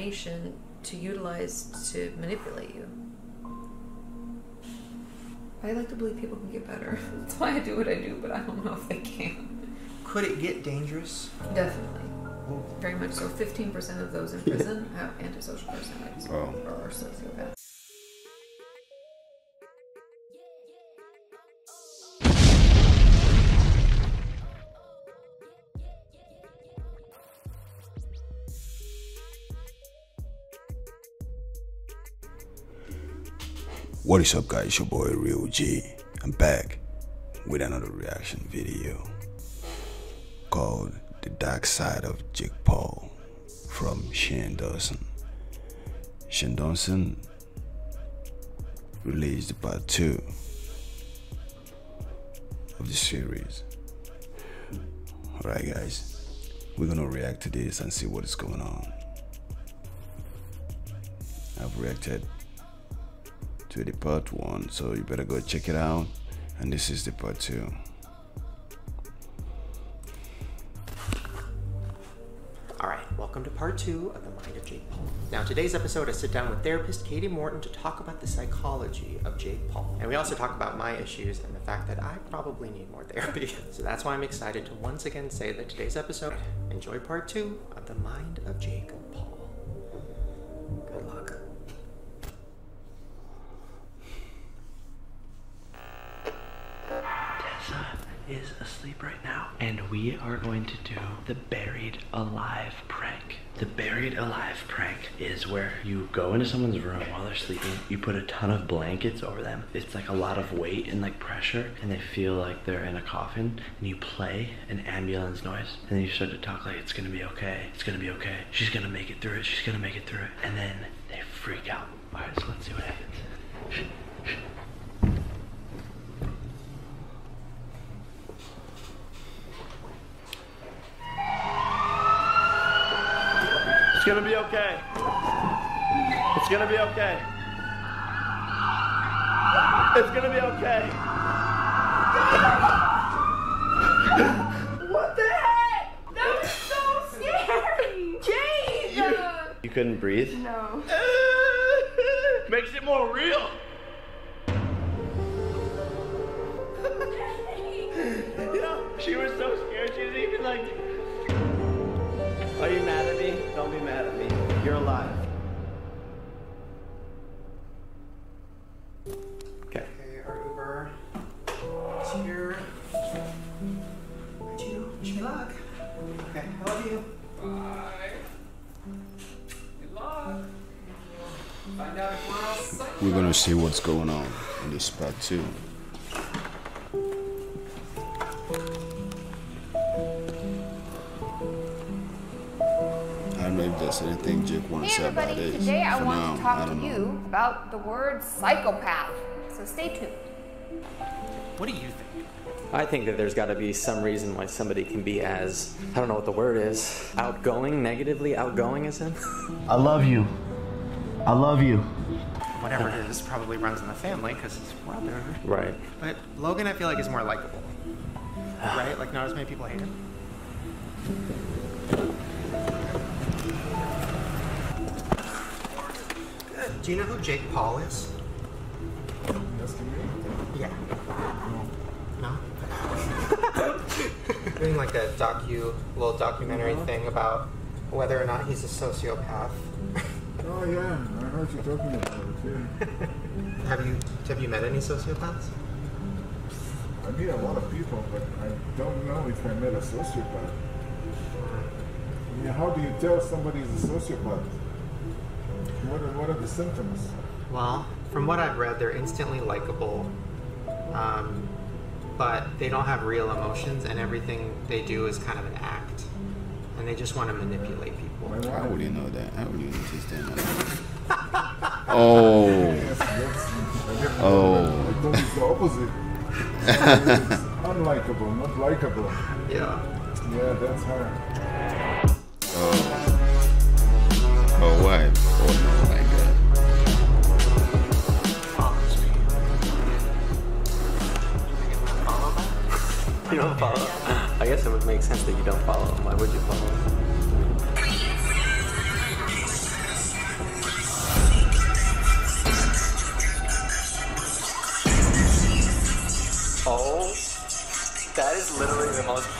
information to utilize to manipulate you. I like to believe people can get better. That's why I do what I do, but I don't know if they can. Could it get dangerous? Definitely. Very much so. 15% of those in prison have antisocial personalities or are sociopaths. What is up, guys? Your boy RealGee. I'm back with another reaction video called The Dark Side of Jake Paul from DAWSON. DAWSON released part 2 of the series. Alright guys, we're gonna react to this and see what is going on. I've reacted to the part 1, so you better go check it out, and this is the part 2. Alright, welcome to part 2 of The Mind of Jake Paul. Now, today's episode I sit down with therapist Katie Morton to talk about the psychology of Jake Paul. And we also talk about my issues and the fact that I probably need more therapy. So that's why I'm excited to once again say that today's episode, enjoy part 2 of The Mind of Jake Paul. Good luck. Is asleep right now, and we are going to do the buried alive prank. The buried alive prank is where you go into someone's room while they're sleeping, you put a ton of blankets over them, it's like a lot of weight and like pressure, and they feel like they're in a coffin, and you play an ambulance noise, and then you start to talk like, it's gonna be okay, it's gonna be okay, she's gonna make it through it, she's gonna make it through it, and then they freak out. All right, so let's see what happens. It's gonna be okay. It's gonna be okay. It's gonna be okay. What the heck? That was so scary! Jake! You couldn't breathe? No. Makes it more real. You know, she was so scared. She was even like, are you mad at me? Don't be mad at me. You're alive. Okay. Okay, our Uber is here. Wish you luck. Okay, I love you. Bye. Good luck. Find out if we're all psycho. We're gonna see what's going on in this part 2. I don't know if there's anything Jake wants to say about everybody, this. today I For want now, to talk I to don't you know. about the word psychopath. So stay tuned. What do you think? I think that there's got to be some reason why somebody can be as, I don't know what the word is, outgoing, negatively outgoing as him. I love you. I love you. Whatever it is, probably runs in the family because it's brother. Right. But Logan, I feel like, is more likable. Right? Like, not as many people hate him. Do you know who Jake Paul is? Yeah. No? Doing like a little documentary thing about whether or not he's a sociopath. Oh yeah, I heard you talking about it, yeah. Have you met any sociopaths? I meet a lot of people, but I don't know if I met a sociopath. Yeah, how do you tell somebody's a sociopath? What are the symptoms? Well, from what I've read, they're instantly likable, but they don't have real emotions, and everything they do is kind of an act, and they just want to manipulate people. How would you know that? How would you notice that? Oh. Yes, I thought it's the opposite. It's unlikable, not likable. Yeah. Yeah, that's her. Oh, why? Oh, no, my God. You don't follow? I guess it would make sense that you don't follow him. Why would you follow him?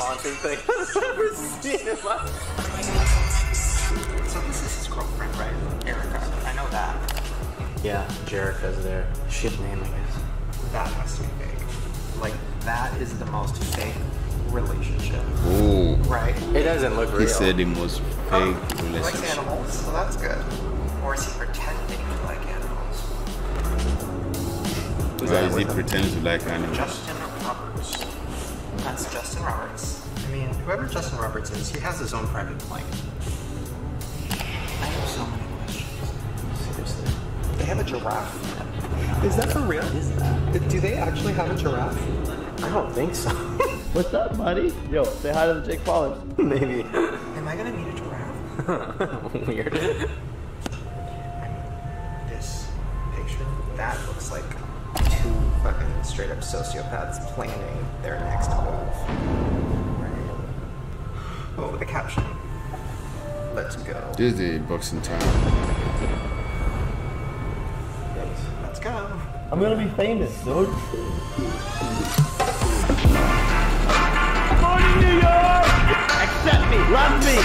balancing thing I've ever seen in my So this is his girlfriend, right? Erica. I know that. Yeah, Jerica's there. Shit name, I guess. That has to be fake. Like, that is the most fake relationship. Oh. Right? It doesn't look real. He said the most fake He relationship. likes animals, so that's good. Or is he pretending to like animals? Why is he pretending to like animals? Justin Roberts. That's Justin Roberts. I mean, whoever Justin Roberts is, he has his own private plane. I have so many questions. Seriously. They have a giraffe? Is that for real? What is that? Do they actually have a giraffe? I don't think so. What's up, buddy? Yo, say hi to the Jake Paulers. Maybe. Am I gonna meet a giraffe? Weird. I mean, this picture, that looks like two fucking straight up sociopaths planning their next move. Right. Oh, the caption. Let's go. This is the boxing time. Let's go. I'm gonna be famous, dude. Go to New York! Accept me, love me!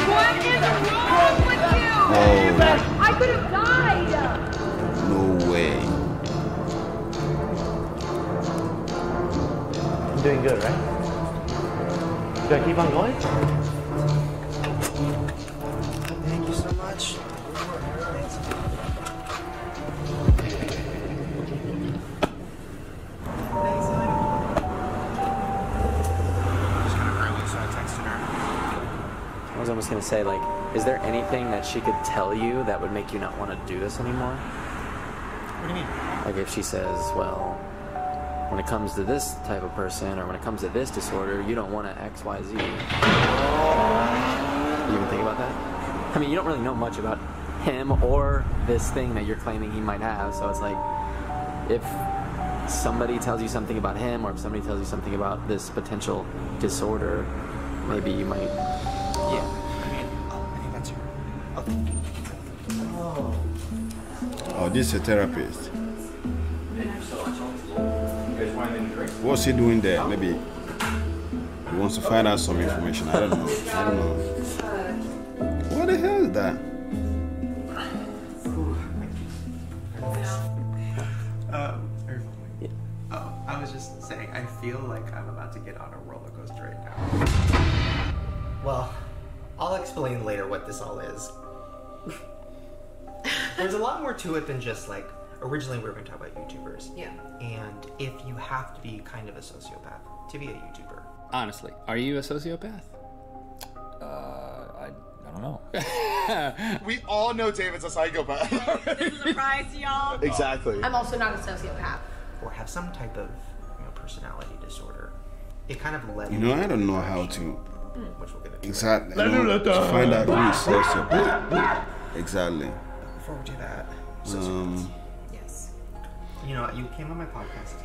What is wrong with you? I could have died. No way. I'm doing good, right? Should I keep on going? Thank you so much. I was almost gonna say, like, is there anything that she could tell you that would make you not want to do this anymore? What do you mean? Like if she says, well, when it comes to this type of person or when it comes to this disorder, you don't want to X, Y, Z. You even think about that? I mean, you don't really know much about him or this thing that you're claiming he might have, so it's like, if somebody tells you something about him or if somebody tells you something about this potential disorder, maybe you might... Yeah. I mean, I think that's her. Oh, this is a therapist. What's he doing there? Maybe he wants to find out some information. I don't know. What the hell is that? I was just saying, I feel like I'm about to get on a roller coaster right now. Well, I'll explain later what this all is. There's a lot more to it than just like, originally we were going to talk about YouTubers. Yeah. And if you have to be kind of a sociopath to be a YouTuber. Honestly, are you a sociopath? I don't know. We all know David's a psychopath. This is a surprise to y'all. Exactly. I'm also not a sociopath. Or have some type of personality disorder. It kind of led You know, I don't know how to which we'll get into. exactly to find out who is sociopath. Exactly. Before we do that, Yes. you know, you came on my podcast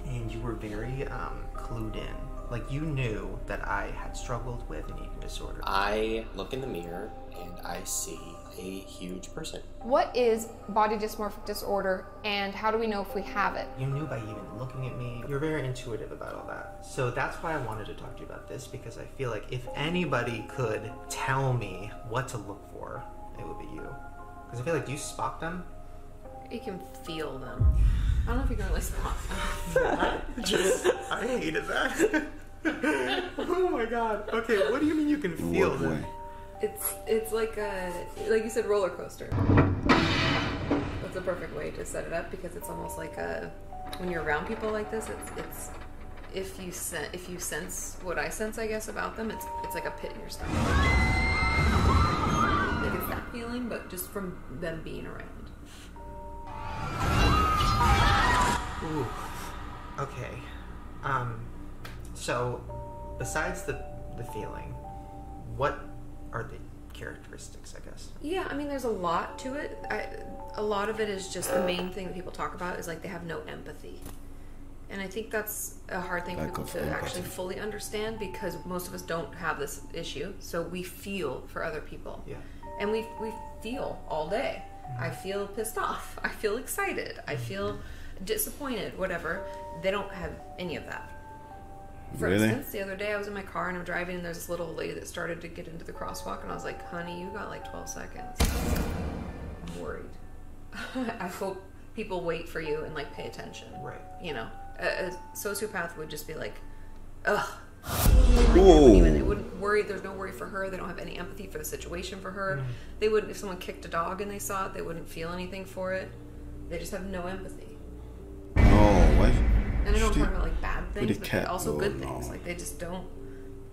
and you were very clued in. Like, you knew that I had struggled with an eating disorder. I look in the mirror and I see a huge person. What is body dysmorphic disorder, and how do we know if we have it? You knew by even looking at me. You're very intuitive about all that. So that's why I wanted to talk to you about this, because I feel like if anybody could tell me what to look for, it would be you. Because I feel like, do you spot them? You can feel them. I don't know if you can really spot them. I hated that. Oh my god. Okay, what do you mean you can feel them? It's like you said, roller coaster. That's a perfect way to set it up, because it's almost like when you're around people like this, it's if you sense what I sense, I guess, about them, it's like a pit in your stomach. Like it's that feeling, but just from them being around. Ooh. Okay. So besides the feeling, what are the characteristics, I guess? Yeah, I mean, there's a lot to it. A lot of it is just the main thing that people talk about is like they have no empathy. And I think that's a hard thing for people to actually fully understand, because most of us don't have this issue. So we feel for other people. Yeah. And we feel all day. I feel pissed off. I feel excited. I feel disappointed, whatever. They don't have any of that. For instance, the other day I was in my car and I'm driving and there's this little lady that started to get into the crosswalk and I was like, honey, you got like 12 seconds. I'm worried. I hope people wait for you and like pay attention. Right. You know, a sociopath would just be like, ugh. Whoa. They wouldn't worry. There's no worry for her. They don't have any empathy for the situation for her. They wouldn't, if someone kicked a dog and they saw it, they wouldn't feel anything for it. They just have no empathy. Oh, what? And I don't talk about like bad things, but also good no. things. Like they just don't.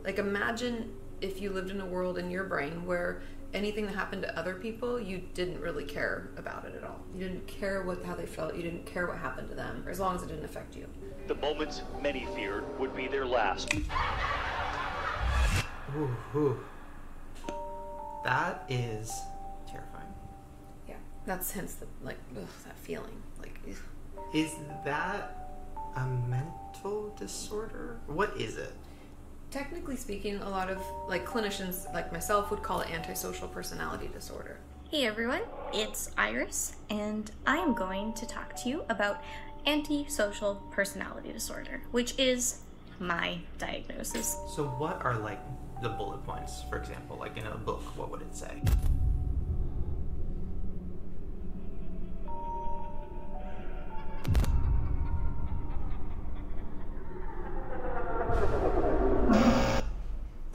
Like imagine if you lived in a world in your brain where anything that happened to other people, you didn't really care about it at all. You didn't care how they felt. You didn't care what happened to them, as long as it didn't affect you. The moments many feared would be their last. Ooh. That is terrifying. Yeah, that's hence the that feeling. Like, ugh. Is that a mental disorder? What is it? Technically speaking, a lot of like clinicians like myself would call it antisocial personality disorder. Hey everyone, it's Iris, and I am going to talk to you about antisocial personality disorder, which is my diagnosis. So what are like the bullet points, for example, like in a book, what would it say?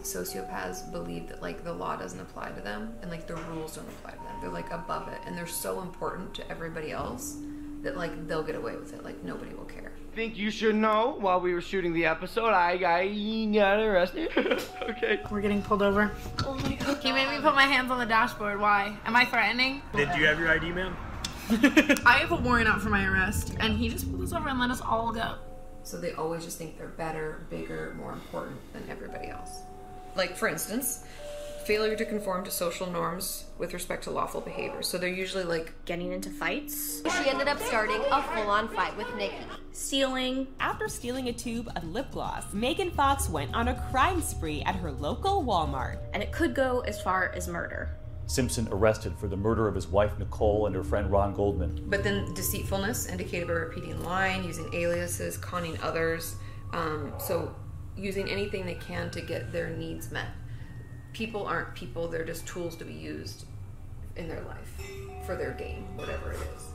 Sociopaths believe that like the law doesn't apply to them and like the rules don't apply to them. They're like above it and they're so important to everybody else that like they'll get away with it. Like nobody will care. Think you should know, while we were shooting the episode, I got arrested. Okay. We're getting pulled over. Oh my god. He made me put my hands on the dashboard. Why? Am I threatening? Did you have your ID, ma'am? I have a warrant out for my arrest, and he just pulled us over and let us all go. So they always just think they're better, bigger, more important than everybody else. Like, for instance, failure to conform to social norms with respect to lawful behavior. So they're usually like Getting into fights. She ended up starting a full-on fight with Nikki. Stealing. After stealing a tube of lip gloss, Megan Fox went on a crime spree at her local Walmart. And it could go as far as murder. Simpson arrested for the murder of his wife Nicole and her friend Ron Goldman. But then deceitfulness, indicated by repeating lying, using aliases, conning others. So using anything they can to get their needs met. People aren't people, they're just tools to be used in their life for their gain, whatever it is.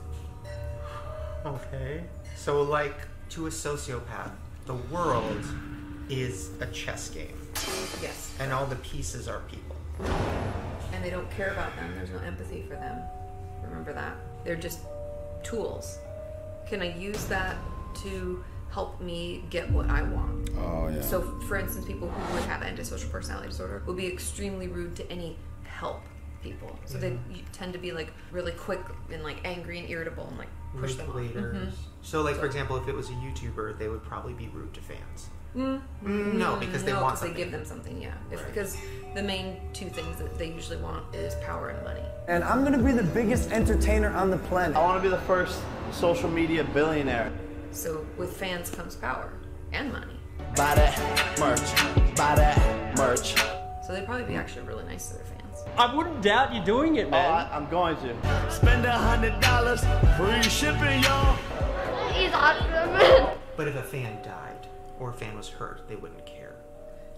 Okay. So like to a sociopath, the world is a chess game. Yes. And all the pieces are people. And they don't care about them. There's no empathy for them. Remember that. They're just tools. Can I use that to help me get what I want? Oh, yeah. So, for instance, people who would have antisocial personality disorder would be extremely rude to any help people. So they tend to be like really quick and like angry and irritable and like push them off. So like, for example, if it was a YouTuber, they would probably be rude to fans. No, because they want something. They give them something, yeah. Because the main two things that they usually want is power and money. And I'm gonna be the biggest entertainer on the planet. I wanna be the first social media billionaire. So with fans comes power and money. Buy that merch. Buy that merch. So they'd probably be actually really nice to their fans. I wouldn't doubt you doing it, man. I'm going to. Spend $100, free shipping, y'all. He's awesome. But if a fan died or a fan was hurt, they wouldn't care.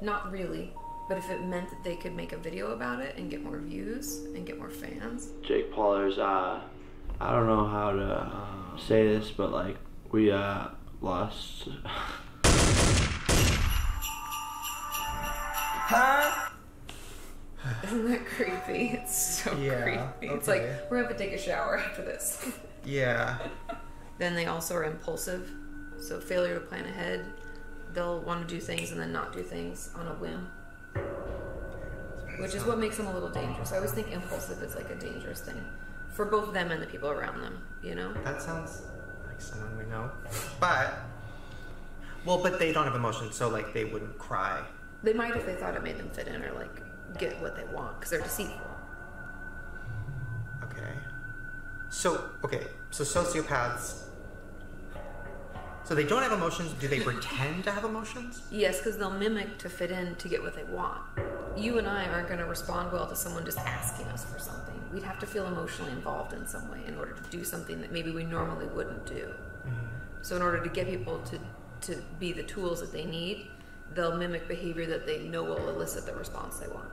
Not really. But if it meant that they could make a video about it and get more views and get more fans. Jake Paul, there's I don't know how to say this, but like we lost. Huh? Isn't that creepy? It's so creepy. It's like, we're gonna have to take a shower after this. Yeah. Then they also are impulsive. So failure to plan ahead. They'll want to do things and then not do things on a whim. Which is what makes them a little dangerous. I always think impulsive is like a dangerous thing. For both them and the people around them, you know? That sounds like someone we know. But they don't have emotions, so like they wouldn't cry. They might if they thought it made them fit in or like get what they want, because they're deceitful. So sociopaths, so they don't have emotions. Do they pretend to have emotions? Yes, because they'll mimic to fit in to get what they want. you and I aren't going to respond well to someone just asking us for something. We'd have to feel emotionally involved in some way in order to do something that maybe we normally wouldn't do. So in order to get people to be the tools that they need, they'll mimic behavior that they know will elicit the response they want.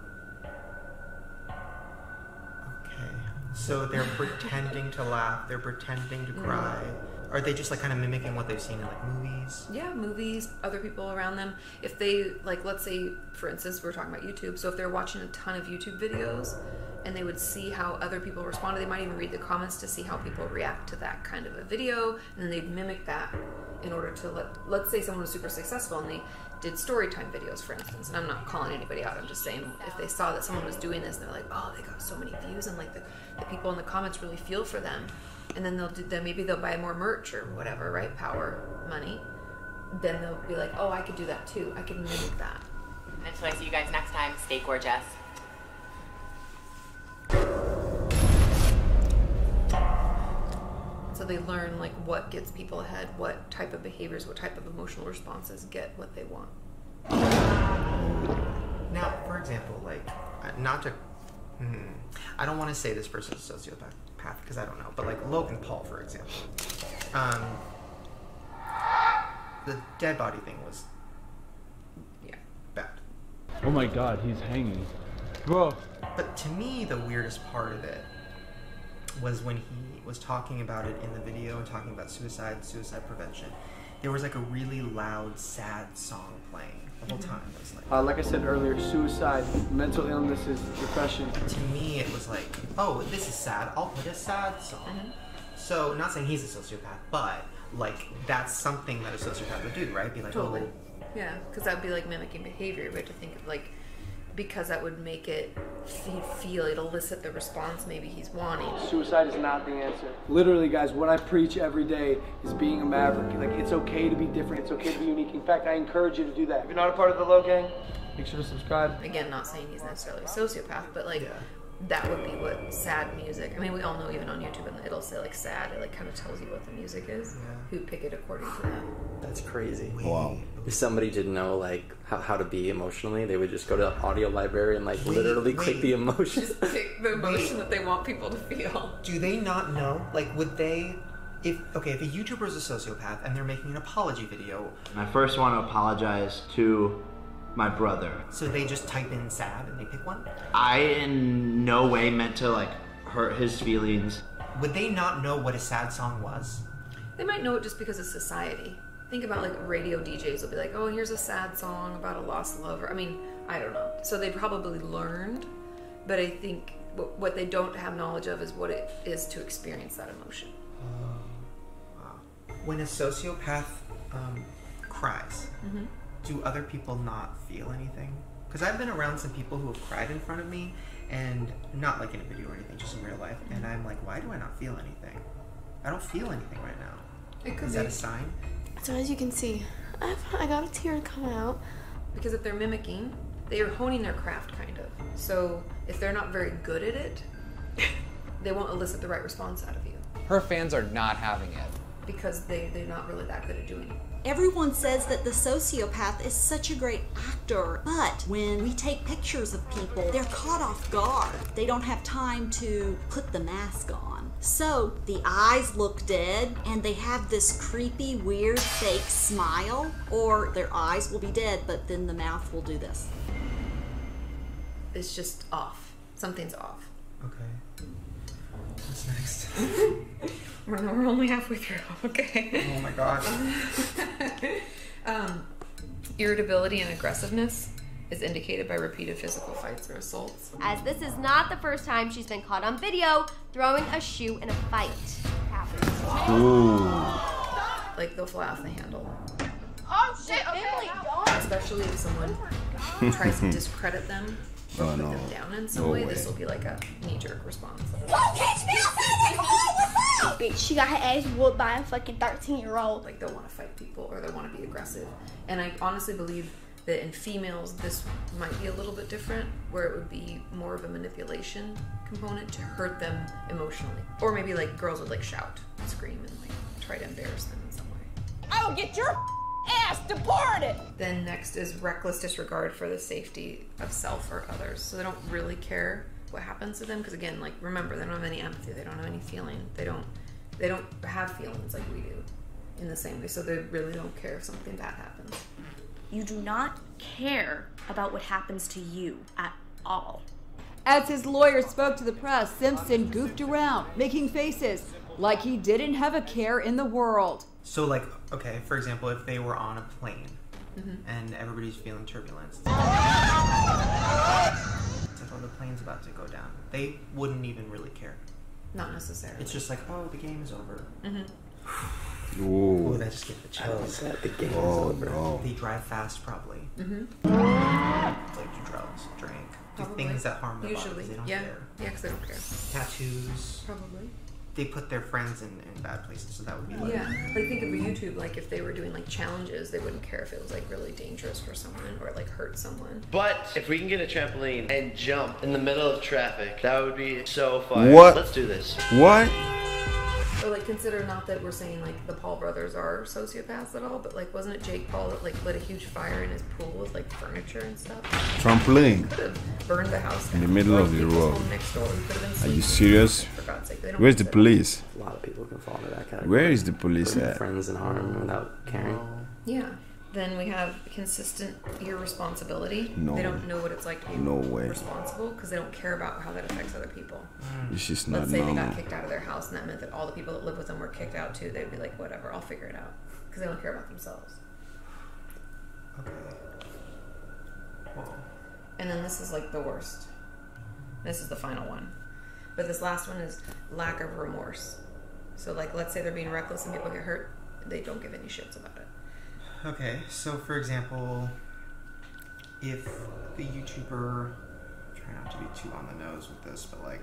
Okay. So they're pretending to laugh, they're pretending to cry. Are they just like kind of mimicking what they've seen in like movies? Yeah, movies, other people around them. If they, like, let's say, for instance, we're talking about YouTube. So if they're watching a ton of YouTube videos and they would see how other people responded, they might even read the comments to see how people react to that kind of a video. And then they'd mimic that in order to let's say someone was super successful and they did story time videos, for instance. And I'm not calling anybody out. I'm just saying if they saw that someone was doing this and they're like, oh, they got so many views and like the people in the comments really feel for them. And then maybe they'll buy more merch or whatever, right? Power, money. Then they'll be like, oh, I could do that too. I could mimic that. Until I see you guys next time, stay gorgeous. So they learn like what gets people ahead, what type of behaviors, what type of emotional responses get what they want. Now, for example, like, not to, I don't want to say this person's a sociopath because I don't know, but like Logan Paul, for example, the dead body thing was, bad. Oh my God, he's hanging. Bro. But to me, the weirdest part of it was when he was talking about it in the video and talking about suicide prevention. There was like a really loud, sad song playing the whole time. It was like I said earlier, suicide, mental illnesses, depression. To me, it was like, oh, this is sad. I'll put a sad song. So, not saying he's a sociopath, but like that's something that a sociopath would do, right? Be like, totally. Oh, yeah, because that'd be like mimicking behavior. We have to think of like, because that would make it feel, it'll elicit the response maybe he's wanting. Suicide is not the answer. Literally, guys, what I preach every day is being a maverick. Like, it's okay to be different. It's okay to be unique. In fact, I encourage you to do that. If you're not a part of the Low Gang, make sure to subscribe. Again, not saying he's necessarily a sociopath, but like, that would be what sad music, I mean, we all know even on YouTube, and it'll say like sad, it like kind of tells you what the music is. Who'd pick it according to that. That's crazy. Wow. If somebody didn't know like how to be emotionally, they would just go to the audio library and like literally click the emotion. Just pick the emotion that they want people to feel. Do they not know? Like, would they, if a YouTuber is a sociopath and they're making an apology video. I first want to apologize to my brother. So they just type in sad and they pick one? I in no way meant to like hurt his feelings. Would they not know what a sad song was? They might know it just because of society. Think about like radio DJs will be like, oh, here's a sad song about a lost lover. I mean, I don't know. So they probably learned, but I think what they don't have knowledge of is what it is to experience that emotion. Wow. When a sociopath cries, do other people not feel anything? Because I've been around some people who have cried in front of me, and not like in a video or anything, just in real life, and I'm like, why do I not feel anything? I don't feel anything right now. Is that a sign? So as you can see, I got a tear come out. Because if they're mimicking, they are honing their craft, kind of. So if they're not very good at it, they won't elicit the right response out of you. Her fans are not having it. Because they're not really that good at doing it. Everyone says that the sociopath is such a great actor, but when we take pictures of people, they're caught off guard. They don't have time to put the mask on. So the eyes look dead, and they have this creepy, weird, fake smile, or their eyes will be dead, but then the mouth will do this. It's just off. Something's off. Okay. What's next? We're only halfway through, okay? Oh my gosh. Irritability and aggressiveness is indicated by repeated physical fights or assaults. As this is not the first time she's been caught on video throwing a shoe in a fight. Ooh. Like they'll fly off the handle. Oh shit, Emily, Especially if someone tries to discredit them or put them down in some way, this will be like a knee-jerk response. Bitch, she got her ass whooped by a fucking 13-year-old. Like they'll want to fight people or they'll want to be aggressive. And I honestly believe that in females, this might be a little bit different, where it would be more of a manipulation component to hurt them emotionally. Or maybe like girls would like shout, scream, and like try to embarrass them in some way. I will get your Ass deported! Then next is reckless disregard for the safety of self or others. So they don't really care what happens to them, because again, like, remember, they don't have any empathy, they don't have any feeling, they don't have feelings like we do in the same way, so they really don't care if something bad happens. You do not care about what happens to you at all. As his lawyer spoke to the press, Simpson goofed around, making faces like he didn't have a care in the world. So, like, okay, for example, if they were on a plane and everybody's feeling turbulence, it's like, oh, the plane's about to go down. They wouldn't even really care. Not necessarily. It's just like, oh, the game is over. Ooh. Oh, that just gave the chills. The game is over. No. They drive fast, probably. Like, do drugs, drink, do Probably. things that harm their Usually. bodies. They don't Yeah, care. because they don't care. Tattoos. Probably. They put their friends in bad places, so that would be like... Yeah, like think of YouTube, like if they were doing like challenges, they wouldn't care if it was like really dangerous for someone or like hurt someone. But if we can get a trampoline and jump in the middle of traffic, that would be so fun. What? Let's do this. What? Or like consider, not that we're saying like the Paul brothers are sociopaths at all, but like wasn't it Jake Paul that like lit a huge fire in his pool with like furniture and stuff? Trampoline. Could have burned the house In down. the middle Or of the people's road. home next door. We could have been Are sleeping. you serious? For God's sake, they don't Where's the consider- police? A lot of people can fall into that category. Where is the police Putting at? friends in harm without caring. Yeah. Then we have consistent irresponsibility. No. They don't know what it's like to be No way. responsible because they don't care about how that affects other people. This is not Let's say they normal. got kicked out of their house and that meant that all the people that live with them were kicked out too. They'd be like, whatever, I'll figure it out. Because they don't care about themselves. Okay. Whoa. And then this is like the worst. This is the final one. But this last one is lack of remorse. So like, let's say they're being reckless and people get hurt. They don't give any shits about it. Okay, so for example, if the YouTuber, try not to be too on the nose with this, but like,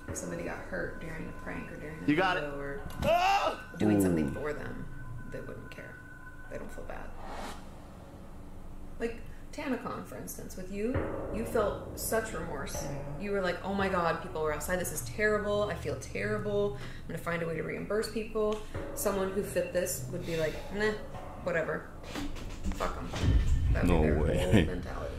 If somebody got hurt during a prank or during a You got video it. or Ah! doing something Ooh. for them, they wouldn't care. They don't feel bad. Like TanaCon, for instance, with you felt such remorse. You were like, oh my god, people were outside, this is terrible, I feel terrible, I'm gonna find a way to reimburse people. Someone who fit this would be like, nah, whatever, fuck them. That would No be their way. whole mentality.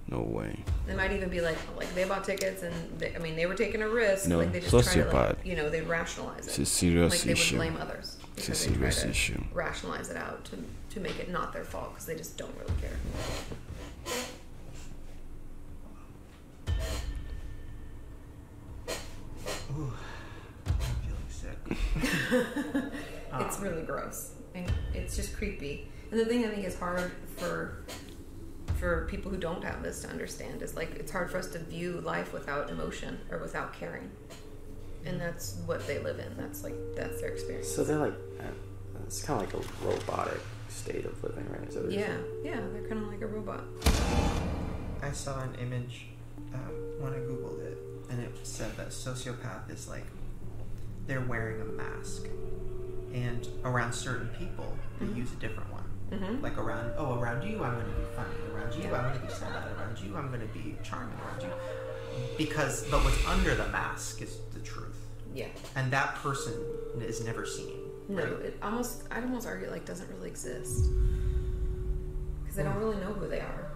No way. They might even be like they bought tickets and they were taking a risk. No, like they just try to sociopath. like, they'd rationalize it. It's a serious like they issue. would blame others. It's a because they try serious to issue. Rationalize it out to make it not their fault because they just don't really care. ooh, I'm feeling sick. It's really gross. And it's just creepy. And the thing I think is hard for people who don't have this to understand is like it's hard for us to view life without emotion or without caring. And that's what they live in. That's their experience. So they're like, it's kind of like a robotic state of living, right? So Yeah, they're kind of like a robot. I saw an image when I googled it, and it said that sociopath is like they're wearing a mask, and around certain people they use a different one. Like around you I'm going to be funny, around you I'm going to be sad, around you I'm going to be charming, around you but what's under the mask is the truth. Yeah. And that person is never seen. No, right? I'd almost argue like doesn't really exist because they don't really know who they are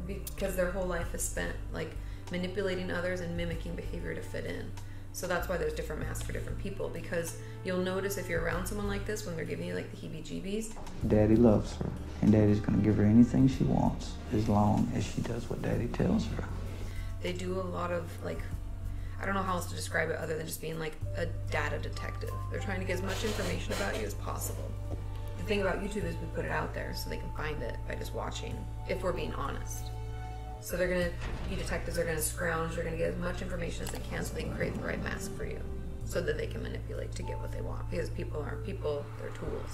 because their whole life is spent like manipulating others and mimicking behavior to fit in. So that's why there's different masks for different people, because you'll notice if you're around someone like this when they're giving you like the heebie-jeebies. Daddy loves her, and Daddy's gonna give her anything she wants as long as she does what Daddy tells her. They do a lot of like, I don't know how else to describe it other than just being like a data detective. They're trying to get as much information about you as possible. The thing about YouTube is we put it out there so they can find it by just watching, if we're being honest. So they're going to be detectives, they're going to scrounge, they're going to get as much information as they can so they can create the right mask for you so that they can manipulate to get what they want, because people aren't people, they're tools.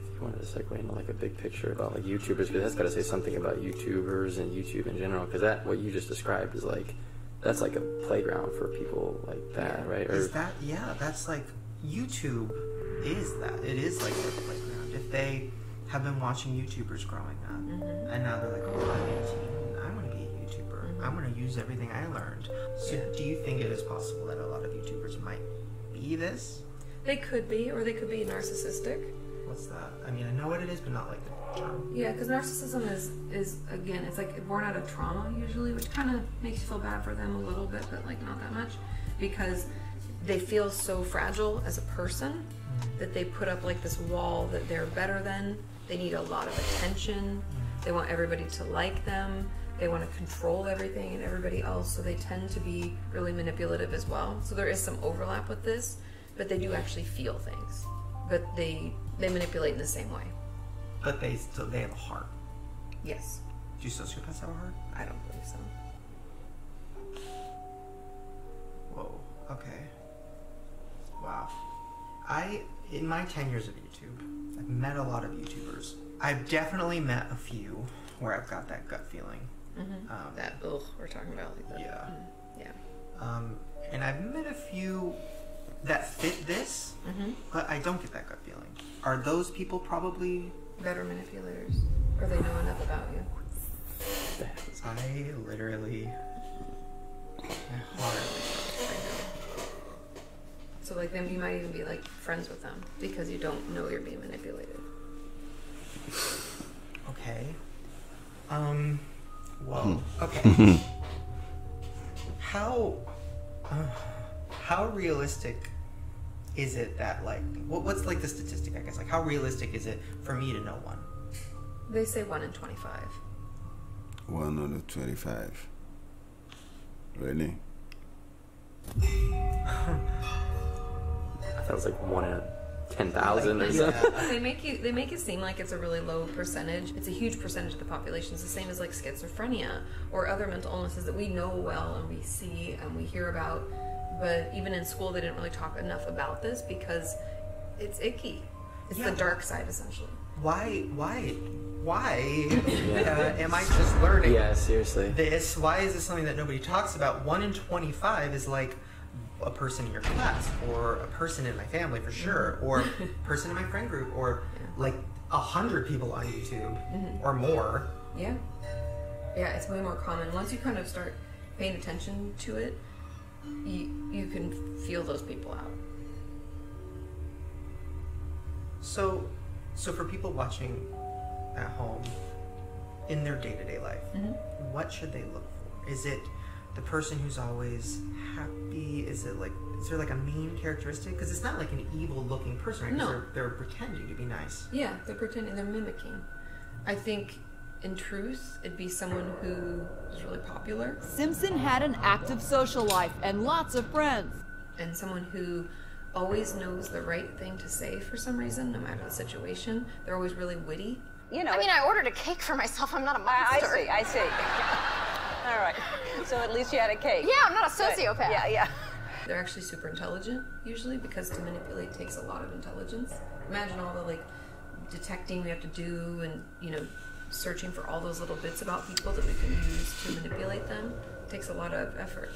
If you wanted to segue into like a big picture about like YouTubers, but that's got to say something about YouTubers and YouTube in general, because that, what you just described is like, that's like a playground for people like that, right? Or, Is that, that's like, YouTube is that. It is like their playground. If they have been watching YouTubers growing up, and now they're like, oh, I'm 18, and I want to be a YouTuber. I'm gonna use everything I learned. So do you think it is possible that a lot of YouTubers might be this? They could be, or they could be narcissistic. What's that? I mean, I know what it is, but not like the term. Yeah, because narcissism is again, it's like born out of trauma usually, which kind of makes you feel bad for them a little bit, but like not that much, because they feel so fragile as a person that they put up like this wall that they're better than. They need a lot of attention. They want everybody to like them. They want to control everything and everybody else, so they tend to be really manipulative as well. So there is some overlap with this, but they do actually feel things. But they manipulate in the same way. But they have a heart. Yes. Do sociopaths have a heart? I don't believe so. Whoa. Okay. Wow. In my 10 years of YouTube, I've met a lot of YouTubers. I've definitely met a few where I've got that gut feeling. We're talking about like that. Yeah. Yeah. And I've met a few that fit this, but I don't get that gut feeling. Are those people probably better manipulators, or they know enough about you? I literally So like then you might even be like friends with them because you don't know you're being manipulated. Okay. Whoa. Okay. How realistic is it that like what's like the statistic, I guess? Like how realistic is it for me to know one? They say 1 in 25. 1 out of 25. Really? That was like 1 in 10,000 or something. They make it seem like it's a really low percentage. It's a huge percentage of the population. It's the same as like schizophrenia or other mental illnesses that we know well and we see and we hear about. But even in school, they didn't really talk enough about this because it's icky. It's the dark side, essentially. Why am I just learning? Yeah, seriously. This? Why is this something that nobody talks about? 1 in 25 is like a person in your class, or a person in my family for sure, or a person in my friend group, or like 100 people on YouTube or more. Yeah, it's way more common. Once you kind of start paying attention to it, you can feel those people out. So for people watching at home in their day-to-day life, what should they look for? Is it the person who's always happy? Is there like a main characteristic? Because it's not like an evil-looking person, right? No. They're pretending to be nice. Yeah, they're pretending, they're mimicking. I think in truth, it'd be someone who is really popular. Simpson had an active social life and lots of friends. And someone who always knows the right thing to say for some reason, no matter the situation. They're always really witty. You know, I mean, I ordered a cake for myself. I'm not a monster. I see. All right. So at least you had a cake. Yeah, I'm not a sociopath. Good. Yeah. They're actually super intelligent, usually, because to manipulate takes a lot of intelligence. Imagine all the, like, detecting we have to do and, you know, searching for all those little bits about people that we can use to manipulate them. It takes a lot of effort.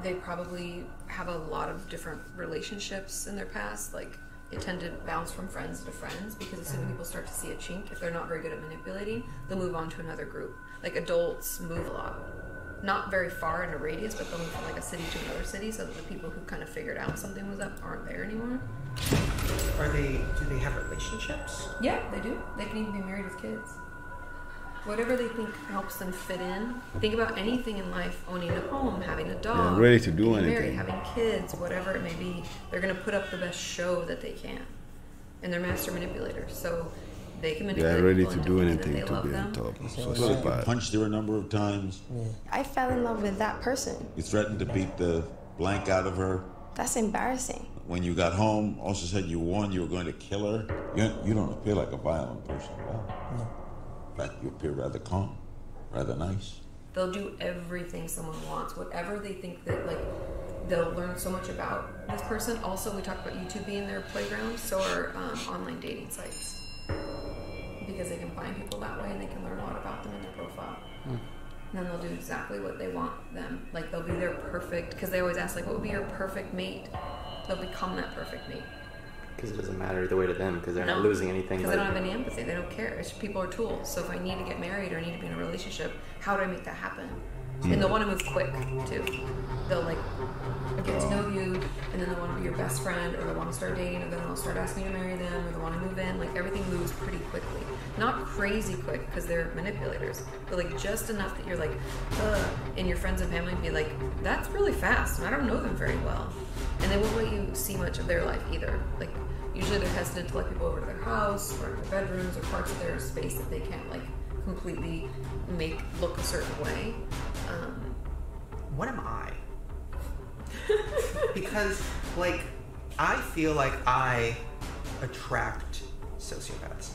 They probably have a lot of different relationships in their past. Like, they tend to bounce from friends to friends because as soon as people start to see a chink, if they're not very good at manipulating, they'll move on to another group. Like, adults move a lot. Not very far in a radius, but they'll move from like a city to another city so that the people who kind of figured out something was up aren't there anymore. Do they have relationships? Yeah, they do. They can even be married with kids. Whatever they think helps them fit in. Think about anything in life: owning a home, having a dog, ready to do getting anything. married, having kids, whatever it may be. They're going to put up the best show that they can, and they're master manipulators. So they can manipulate. They're ready people to into do thinking that anything they to be love on them. top. So Well, you bad. punched her a number of times. I fell in love with that person. You threatened to beat the blank out of her. That's embarrassing. When you got home, also said you warned you were going to kill her. You don't appear like a violent person at all. In fact, you appear rather calm, rather nice. They'll do everything someone wants, whatever they think that, like, they'll learn so much about this person. Also, we talked about YouTube being their playground, so are online dating sites. Because they can find people that way and they can learn a lot about them in their profile. And then they'll do exactly what they want them. Like, they'll be their perfect, because they always ask, like, what would be your perfect mate? They'll become that perfect mate. Because it doesn't matter either way to them, because they're not losing anything. Because they don't have any empathy. They don't care. It's, people are tools. So if I need to get married or I need to be in a relationship, how do I make that happen? And they'll want to move quick too. They'll like get to know you, and then they'll want to be your best friend, or they'll want to start dating, or then they'll start asking you to marry them, or they want to move in. Like everything moves pretty quickly. Not crazy quick because they're manipulators, but like just enough that you're like, and your friends and family be like, that's really fast, and I don't know them very well. And they won't let you see much of their life either. Like usually they're hesitant to let people over to their house or their bedrooms or parts of their space that they can't like completely make look a certain way. What am I? Because, like, I feel like I attract sociopaths.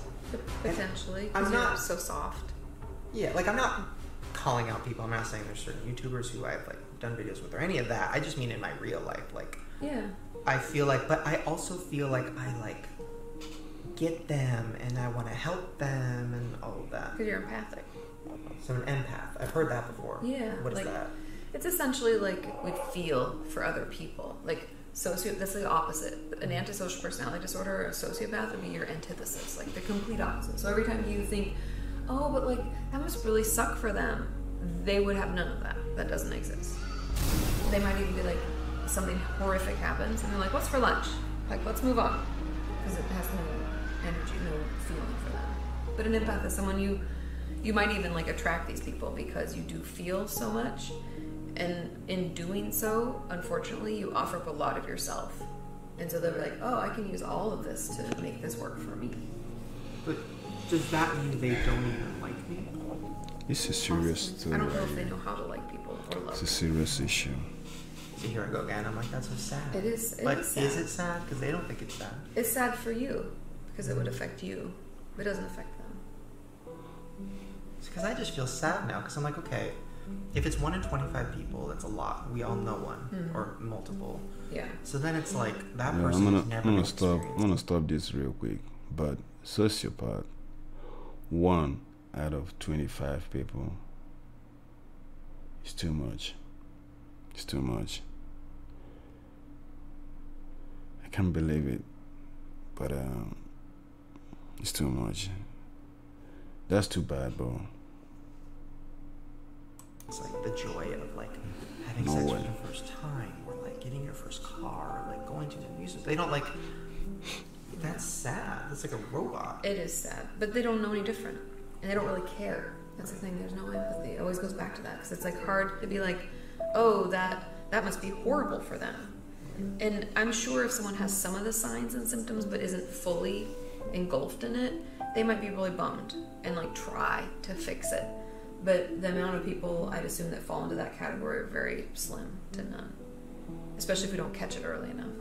Potentially, I'm because not you're so soft. Yeah, like I'm not calling out people. I'm not saying there's certain YouTubers who I've like done videos with or any of that. I just mean in my real life. Like, yeah, I feel like, but I also feel like I like get them and I want to help them and all of that. Because you're empathic. So an empath. I've heard that before. Yeah. What is like, that? It's essentially like we feel for other people. Like that's the opposite. An antisocial personality disorder or a sociopath would be your antithesis, like the complete opposite. So every time you think, oh, but like that must really suck for them, they would have none of that. That doesn't exist. They might even be like, something horrific happens and they're like, what's for lunch? Like, let's move on. Because it has no energy, no feeling for them. But an empath is someone you might even like attract these people because you do feel so much. And in doing so, unfortunately, you offer up a lot of yourself. And so they'll be like, oh, I can use all of this to make this work for me. But does that mean they don't even like me? It's a serious I don't know if they know how to like people or love It's a serious issue. So here I go again. I'm like, that's so sad. It is. But is sad. Is it sad? Because they don't think it's sad. It's sad for you because it would affect you. But it doesn't affect them. It's because I just feel sad now because I'm like, okay, if it's 1 in 25 people, that's a lot. We all know one or multiple. Yeah. So then it's like that Yeah, person is never I'm gonna stop this real quick. But sociopath, 1 out of 25 people. It's too much. It's too much. I can't believe it, but it's too much. That's too bad, bro. It's like the joy of like having No sex way. for the first time, or like getting your first car, or like going to the museum. They don't like. That's sad. It's like a robot. It is sad, but they don't know any different, and they don't really care. That's the thing. There's no empathy. It always goes back to that because it's like hard to be like, oh, that must be horrible for them. And I'm sure if someone has some of the signs and symptoms but isn't fully engulfed in it, they might be really bummed and like try to fix it. But the amount of people I'd assume that fall into that category are very slim to none, especially if we don't catch it early enough,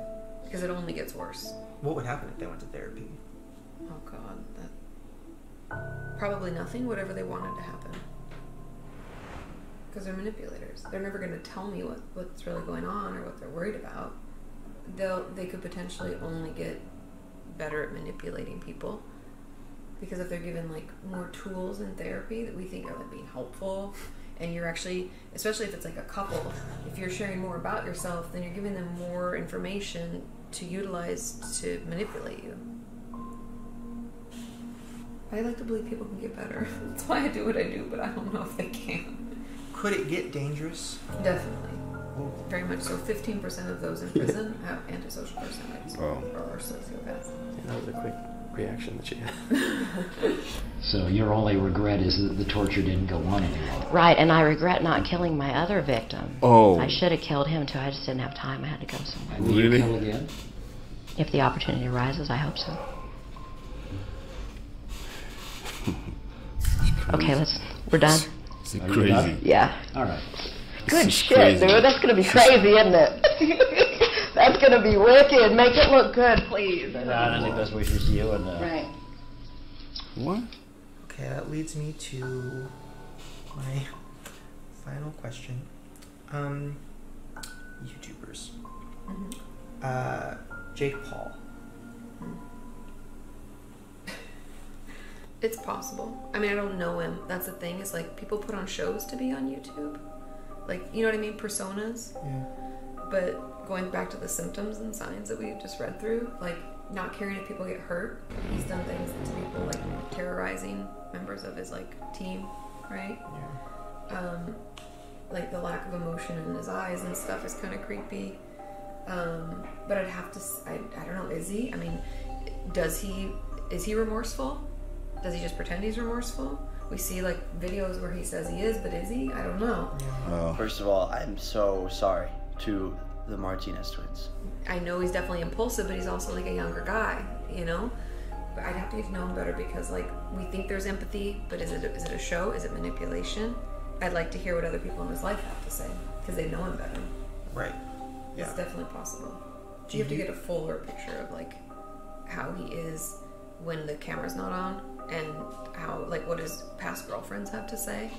because it only gets worse. What would happen if they went to therapy? Oh God, that probably nothing. Whatever they wanted to happen, because they're manipulators. They're never going to tell me what's really going on or what they're worried about. They could potentially only get better at manipulating people. Because if they're given like more tools in therapy that we think are like being helpful, and you're actually, especially if it's like a couple, if you're sharing more about yourself, then you're giving them more information to utilize to manipulate you. I like to believe people can get better. That's why I do what I do, but I don't know if they can. Could it get dangerous? Definitely. Very much so. 15% of those in prison have antisocial personalities or are sociopaths. Yeah, that was a quick reaction that she had. So your only regret is that the torture didn't go on anymore. Right, and I regret not killing my other victim. Oh. I should have killed him too. I just didn't have time. I had to go somewhere. Will you kill again? If the opportunity arises, I hope so. Okay, we're done. It's crazy. Yeah. All right. Good shit, dude. That's gonna be crazy, isn't it? That's gonna be wicked. Make it look good, please. I think best wishes to you and Right. What? Okay, that leads me to my final question. YouTubers. Jake Paul. It's possible. I mean, I don't know him. That's the thing, is like people put on shows to be on YouTube. Like, you know what I mean? Personas. Yeah. But going back to the symptoms and signs that we just read through, like not caring if people get hurt. He's done things to people, like terrorizing members of his like team, right? Yeah. like the lack of emotion in his eyes and stuff is kind of creepy. But I'd have to, I don't know, is he? I mean, is he remorseful? Does he just pretend he's remorseful? We see like videos where he says he is, but is he? I don't know. First of all, I'm so sorry to the Martinez twins. I know he's definitely impulsive, but he's also like a younger guy, you know? But I'd have to get to know him better because like we think there's empathy, but is it a show? Is it manipulation? I'd like to hear what other people in his life have to say because they know him better. Right. It's definitely possible. Do you have to get a fuller picture of like how he is when the camera's not on and how like what his past girlfriends have to say?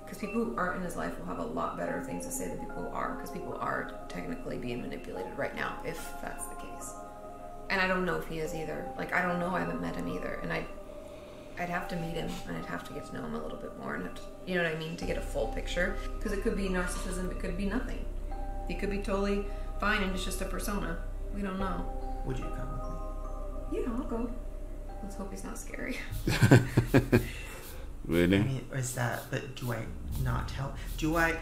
Because people who aren't in his life will have a lot better things to say than people who are, because people are technically being manipulated right now, if that's the case. And I don't know if he is either. Like I don't know. I haven't met him either, and I'd have to meet him and I'd have to get to know him a little bit more and have to, you know what I mean, to get a full picture. Because it could be narcissism, it could be nothing. He could be totally fine and it's just a persona. We don't know. Would you come with me? Yeah, I'll go. Let's hope he's not scary. Really? I mean, is that, but do I not tell?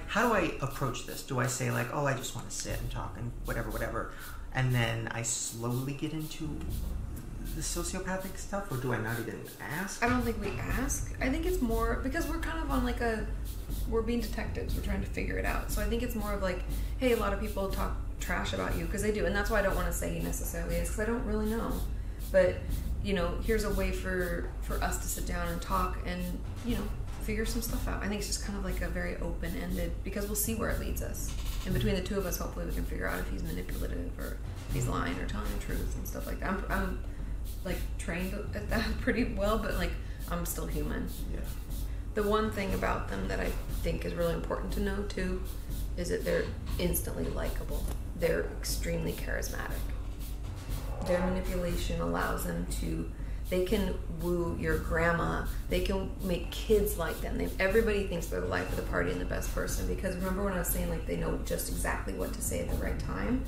How do I approach this? Do I say like, oh, I just want to sit and talk and whatever, and then I slowly get into the sociopathic stuff, or do I not even ask? I don't think we ask. I think it's more because we're kind of on like we're being detectives. We're trying to figure it out. So I think it's more of like, hey, a lot of people talk trash about you because they do, and that's why I don't want to say he necessarily is because I don't really know. But you know, here's a way for us to sit down and talk and you know figure some stuff out. I think it's just kind of like a very open-ended because we'll see where it leads us. And between the two of us, hopefully we can figure out if he's manipulative or if he's lying or telling the truth and stuff like that. I'm like trained at that pretty well, but like I'm still human. Yeah. The one thing about them that I think is really important to know too is that they're instantly likable. They're extremely charismatic. Their manipulation allows them to, they can woo your grandma. They can make kids like them. Everybody thinks they're the life of the party and the best person because remember when I was saying like they know just exactly what to say at the right time?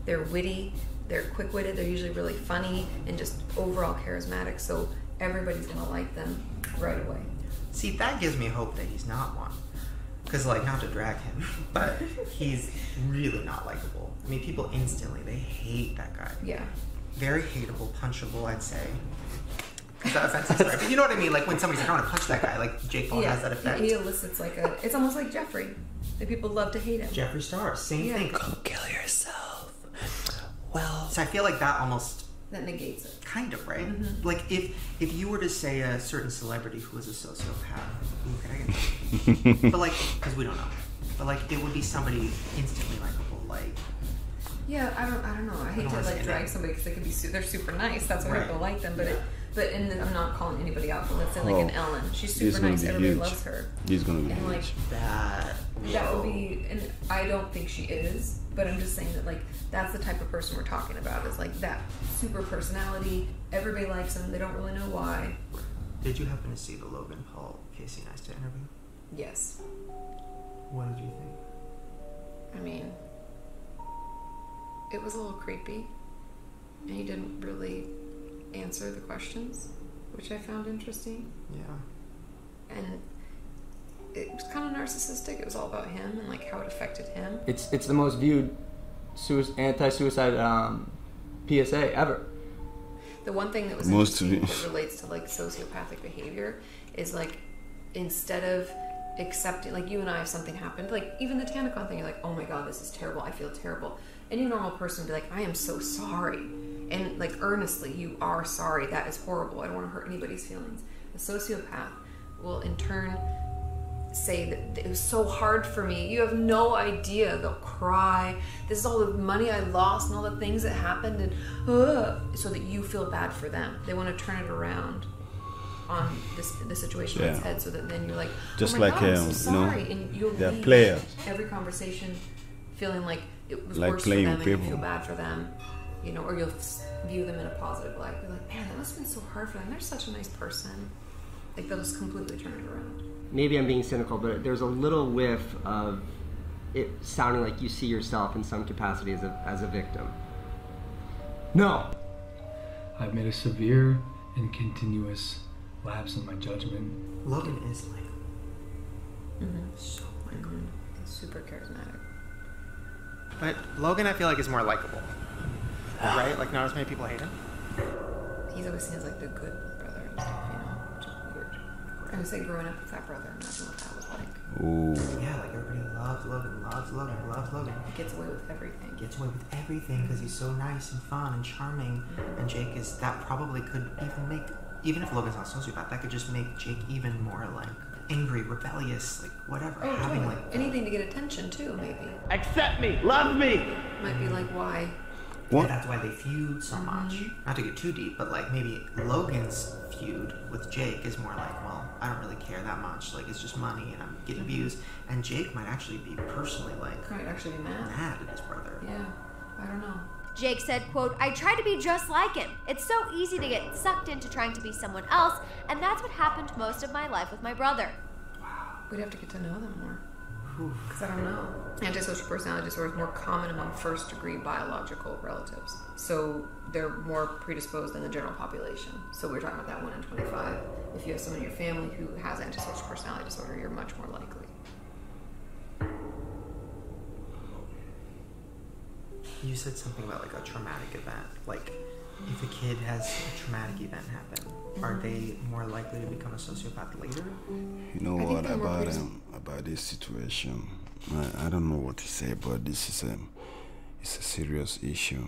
They're witty, they're quick-witted, they're usually really funny and just overall charismatic, so everybody's gonna like them right away. See, that gives me hope that he's not one. Because, like, not to drag him, but he's really not likable. I mean, people instantly, they hate that guy. Yeah. Very hateable, punchable, I'd say. Is that offensive? Sorry. But you know what I mean? Like, when somebody's like, I want to punch that guy, like, Jake Paul has that effect. He elicits like it's almost like Jeffrey. That people love to hate him. Jeffree Star, same thing. Go kill yourself. Well. So I feel like that almost... That negates it. Kind of, right? Mm-hmm. Like, if you were to say a certain celebrity who was a sociopath, ooh, can I get but like, because we don't know. But like, it would be somebody instantly likable, like... Yeah, I don't know. I hate to like drag somebody because they can be they're super nice. That's why people like them. But I'm not calling anybody out. But let's say like an Ellen, she's super nice. Everybody loves her. He's gonna be and like that would be. And I don't think she is. But I'm just saying that like that's the type of person we're talking about. Is like that super personality. Everybody likes them. They don't really know why. Did you happen to see the Logan Paul Casey Neistat interview? Yes. What did you think? I mean, it was a little creepy, and he didn't really answer the questions, which I found interesting. Yeah. And it was kind of narcissistic. It was all about him and like how it affected him. It's the most viewed anti-suicide PSA ever. The one thing that was interesting that relates to like sociopathic behavior is like instead of accepting, like you and I, if something happened, like even the TanaCon thing, you're like, oh my god, this is terrible, I feel terrible. Any normal person would be like, I am so sorry. And like earnestly, you are sorry, that is horrible, I don't want to hurt anybody's feelings. The sociopath will in turn say that it was so hard for me, you have no idea, they'll cry, this is all the money I lost and all the things that happened, and so that you feel bad for them. They want to turn it around on the situation on its head, so that then you're like, just oh my like God, him, I'm so sorry. you know, and you'll they're leave players. Every conversation feeling like it was like worse for them and you people. feel bad for them, you know, or you'll view them in a positive light. You're like, man, that must have been so hard for them. They're such a nice person. Like they'll just completely turn it around. Maybe I'm being cynical, but there's a little whiff of it sounding like you see yourself in some capacity as a victim. No. I've made a severe and continuous lapse in my judgment. Logan is like so like He's super charismatic. But Logan, I feel like, is more likable. Right? Like, not as many people hate him. He's always seen as like the good brother and stuff, you know? Which is weird. I would say growing up with that brother, imagine what that was like. Ooh. Yeah, like everybody loves Logan, loves Logan, loves Logan. He gets away with everything. Gets away with everything because he's so nice and fun and charming. And Jake is, that probably could even make, even if Logan's not a sociopath, that could just make Jake even more like angry, rebellious, like whatever. Oh, having totally. like Anything to get attention too, maybe. Accept me, love me. Might be like why. What? Yeah, that's why they feud so much. Not to get too deep, but like maybe Logan's feud with Jake is more like, well, I don't really care that much. Like it's just money and I'm getting views. And Jake might actually be personally like Might actually be mad at his brother. Yeah, I don't know. Jake said, quote, I try to be just like him. It's so easy to get sucked into trying to be someone else, and that's what happened most of my life with my brother. We'd have to get to know them more. Because I don't know. Antisocial personality disorder is more common among first-degree biological relatives. So they're more predisposed than the general population. So we're talking about that 1 in 25. If you have someone in your family who has antisocial personality disorder, you're much more likely. You said something about like a traumatic event. Like if a kid has a traumatic event happen, are they more likely to become a sociopath later? You know what about this situation? I don't know what to say, but this is it's a serious issue.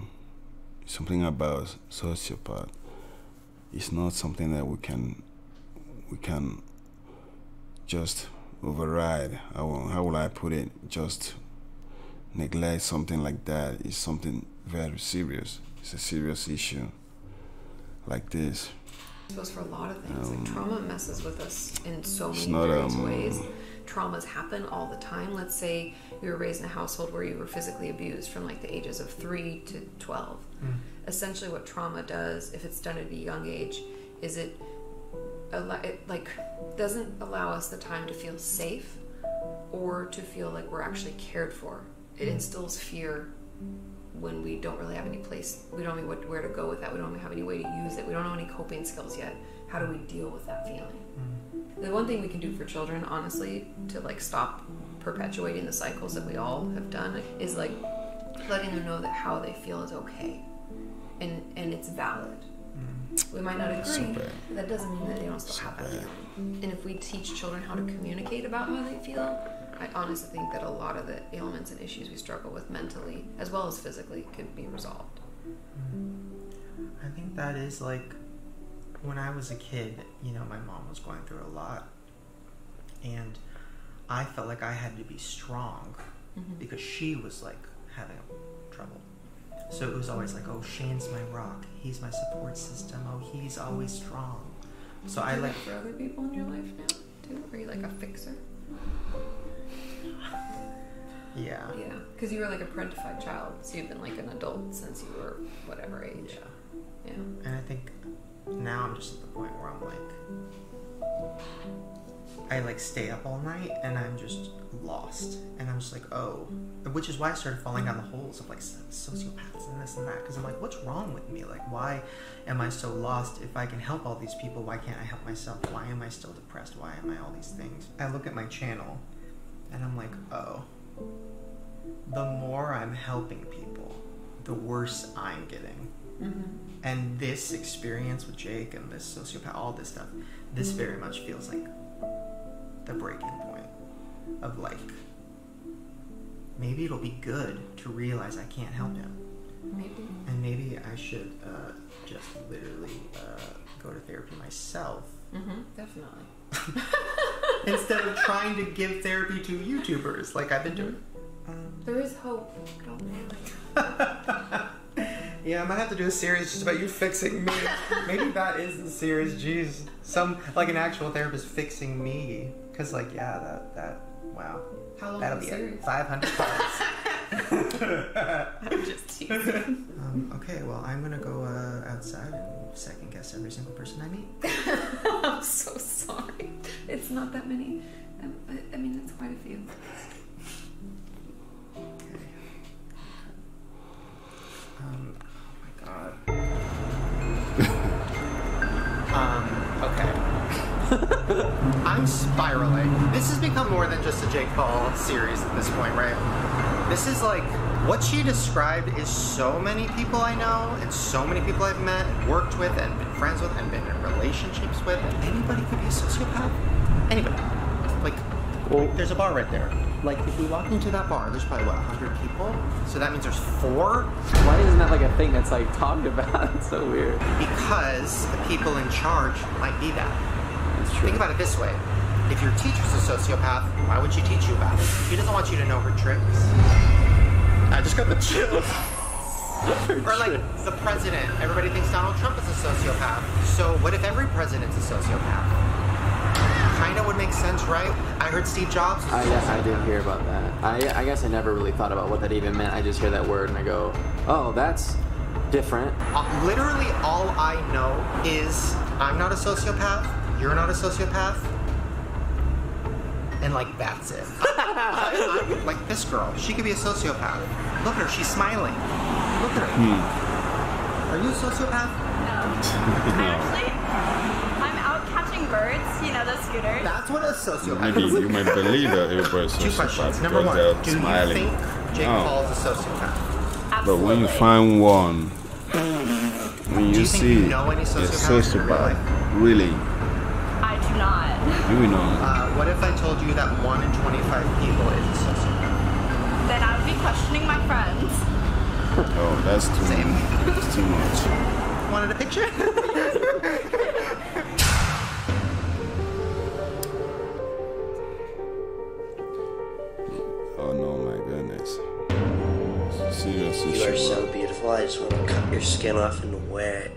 Something about sociopath. It's not something that we can just override. How will I put it? Just neglect something like that. It's something very serious. It's a serious issue like this. I suppose for a lot of things, like trauma messes with us in so many not, various ways. Traumas happen all the time. Let's say you were raised in a household where you were physically abused from like the ages of 3 to 12. Essentially what trauma does, if it's done at a young age, is it like doesn't allow us the time to feel safe or to feel like we're actually cared for. It instills fear when we don't really have any place, we don't know where to go with that, we don't have any way to use it, we don't know any coping skills yet. How do we deal with that feeling? The one thing we can do for children, honestly, to like stop perpetuating the cycles that we all have done is like letting them know that how they feel is okay and it's valid. We might not agree, but that doesn't mean that they don't still have that feeling. And if we teach children how to communicate about how they feel, I honestly think that a lot of the ailments and issues we struggle with mentally, as well as physically, could be resolved. I think that is like, when I was a kid, you know, my mom was going through a lot. And I felt like I had to be strong because she was like having trouble. So it was always like, oh, Shane's my rock. He's my support system. Oh, he's always strong. So I like... for other people in your life now, too? Are you like a fixer? Yeah. Yeah, because you were like a parentified child, so you've been like an adult since you were whatever age. Yeah. And I think now I'm just at the point where I'm like, I like stay up all night and I'm just lost. And I'm just like, oh, which is why I started falling down the holes of like sociopaths and this and that. Because I'm like, what's wrong with me? Like, why am I so lost? If I can help all these people, why can't I help myself? Why am I still depressed? Why am I all these things? I look at my channel and I'm like, oh, the more I'm helping people, the worse I'm getting. And this experience with Jake and this sociopath, all this stuff, this very much feels like the breaking point of like, maybe it'll be good to realize I can't help him. Maybe. And maybe I should just literally go to therapy myself. Definitely. Instead of trying to give therapy to YouTubers like I've been doing. There is hope. Don't Yeah, I might have to do a series just about you fixing me. Maybe that is the series. Jeez, like an actual therapist fixing me. Cause like, yeah, that wow. How long That'll is be the series? 500 parts. I'm just teasing. Okay, well, I'm gonna go outside and second guess every single person I meet. I'm so sorry. It's not that many. I mean, it's quite a few. Okay. I'm spiraling. This has become more than just a Jake Paul series at this point, right? This is like, what she described is so many people I know, and so many people I've met, and worked with, and been friends with, and been in relationships with. Anybody could be a sociopath. Anybody. Like, there's a bar right there. Like, if we walk into that bar, there's probably, what, 100 people? So that means there's 4? Why isn't that like a thing that's like talked about? It's so weird. Because the people in charge might be that. That's true. Think about it this way. If your teacher's a sociopath, why would she teach you about it? She doesn't want you to know her tricks. I just got the chills. Or like the president. Everybody thinks Donald Trump is a sociopath. So what if every president's a sociopath? Kinda would make sense, right? I heard Steve Jobs. I did hear about that. I guess I never really thought about what that even meant. I just hear that word and I go, oh, that's different. Literally all I know is I'm not a sociopath, you're not a sociopath, and like that's it. I'm like this girl, she could be a sociopath. Look at her, she's smiling. Look at her. Are you a sociopath? Actually, I'm out catching birds, you know, those scooters. That's what a sociopath Maybe is. you might believe that everybody's a Two sociopath questions. Number because one, they're do smiling. you think Jake Paul is a sociopath? But when you find one, when Do you you think see you know any a sociopaths in real life? sociopath, really, I do not. you know. What if I told you that 1 in 25 people is a sociopath? Then I would be questioning my friends. Oh, that's too much. That's too much. Wanted a picture? Oh no, my goodness. Seriously, You are so beautiful. I just want to cut your skin off and wear it.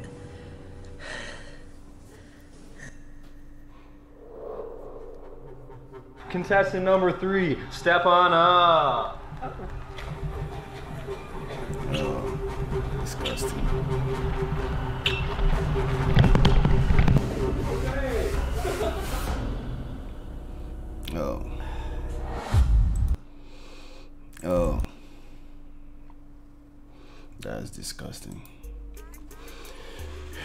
Contestant number 3, step on up. Oh, disgusting. Oh. Oh. That's disgusting.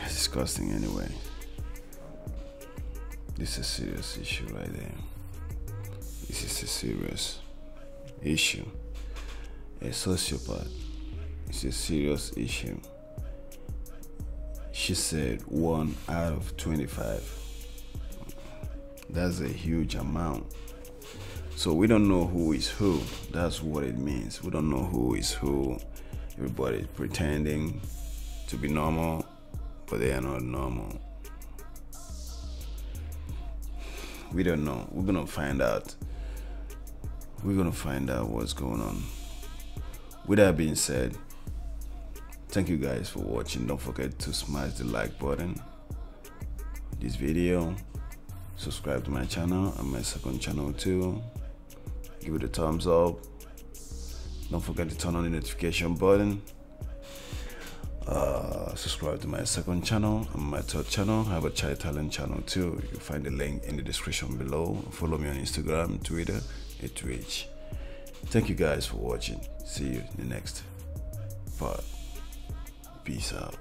It's disgusting anyway. This is a serious issue right there. This is a serious issue. A sociopath is a serious issue. She said 1 out of 25. That's a huge amount. So we don't know who is who. That's what it means. We don't know who is who. Everybody's pretending to be normal, but they are not normal. We don't know. We're gonna find out. We're gonna find out what's going on. With that being said, thank you guys for watching. Don't forget to smash the like button on this video. Subscribe to my channel and my second channel too. Give it a thumbs up. Don't forget to turn on the notification button. Subscribe to my second channel and my third channel. I have a child talent channel too. You'll find the link in the description below. Follow me on Instagram, Twitter, and Twitch. Thank you guys for watching. See you in the next part. Peace out.